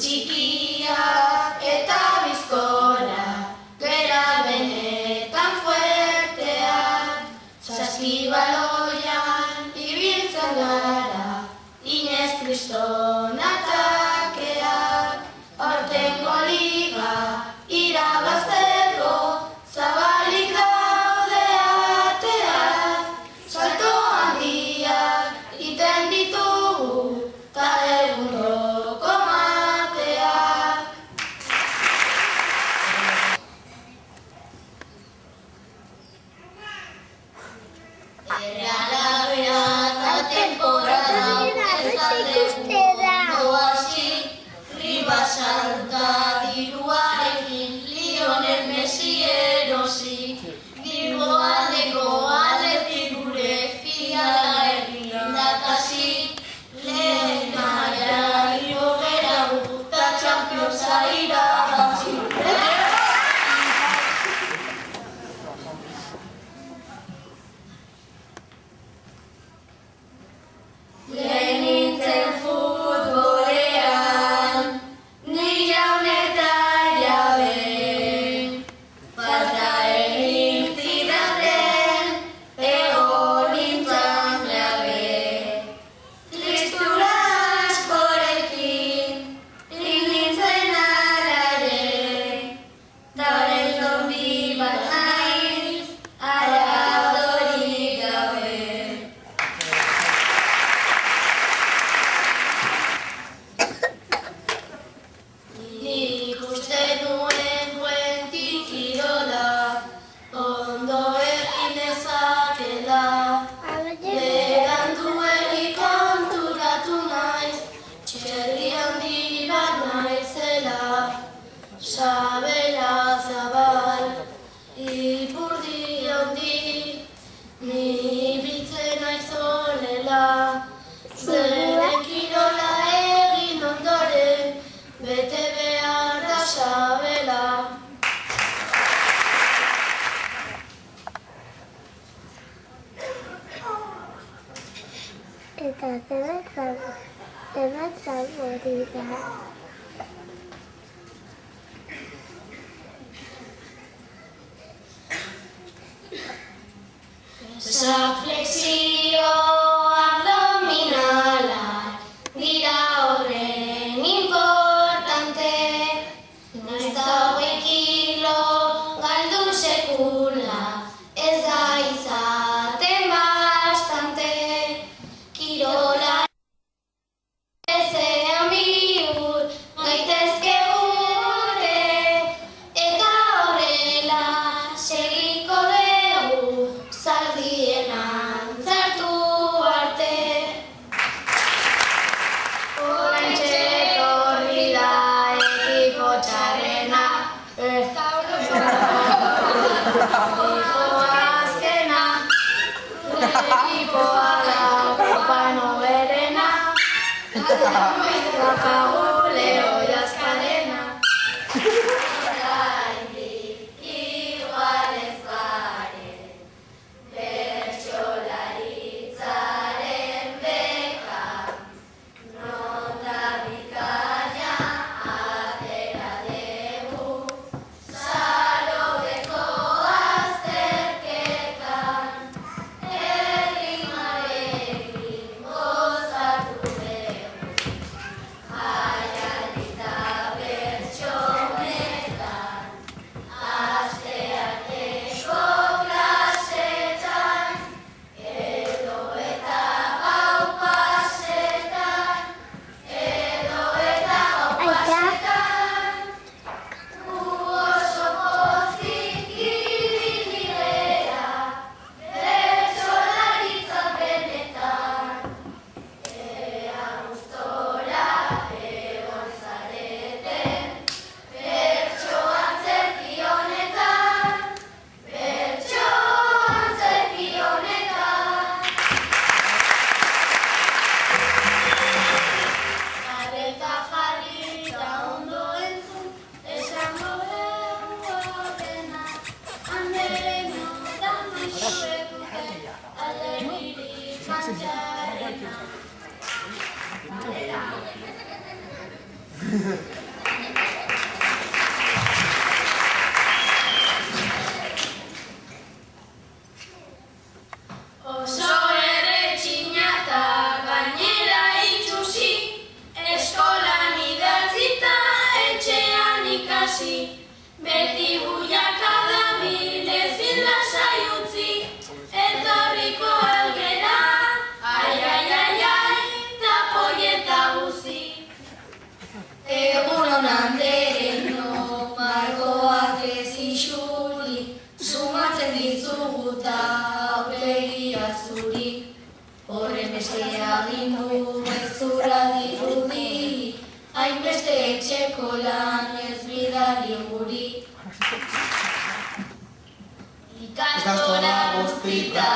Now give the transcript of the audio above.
txikiak eta bizkorrak, gera benetan fuerteak, saskibaloian ibiltzen gara, Inez Kriston atakeak, aurtengo liga irabazteko, zabalik daude ateak, salto handiak iten ditugu, ta egunroko mateak. Erreala bera eta temporada ez aldegu ondo hasi, Ribasalta diruarekin Lionel Messi erosi, Bilboaldeko aldetik gure filiala egin dakasi, lehen mailara igo geragu ta Championsa irabazi. Lehen nintzen futbolean, ni jaun eta jabe, falta egin zidaten, egon nintzen grabe. Tristura askorekin, hil nintzen arare, ta orain zombi bat naiz, arazorik gabe. Nik uste nuen Quentin kirola, ondo egin dezakela, beranduegi konturatu naiz, txerri handi bat naizela, sabela zabal, ipurdi handi, ni biltzen naiz honela, zure kirola egin ondoren, bete behar da sabela. Eta zenbat hori da. Flexio abdominalak dira horren importante, noiz da 20 kilo galdu sekula, ez da izaten bastante, kirola ezean bihur gaitezke urte, eta horrela segiko dugu zaldien antzartu arte. Oraintxe etorri da ekipo txarrena, azkena, ekipoa da Kopa Nobelena, daukagu Leo Jaskarena. Oraindik igual ez garen, bertsolaritzaren beka, nota bikaina atera dugu, Salobeko azterketan, errimarekin gozatu dugu, jaialdi eta bertsonetan, astearteko klasetan, edo eta gau pasetan, edo eta gau pasetan, gu oso pozik ibili gera, bertsolaritza benetan, ea gustora egon zareten, bertso antzerki honetan, bertso antzerki honetan. Arreta jarri eta ondo entzun, esango dugu dena, handeren notan maixue dute, alderdirik kantxarrena. ikasi, beti buiaka dabil ezin lasai utzi, etorriko algera, ai, ai, ai, ai, ta poieta guzi. Egun honan dereno, margoak ez isuri, sumatzen dizugu ta aurpegia zuri. Horren beste agindu ez zura dirudi, hainbeste etxeko lan ez bidali guri. Ikastola guztita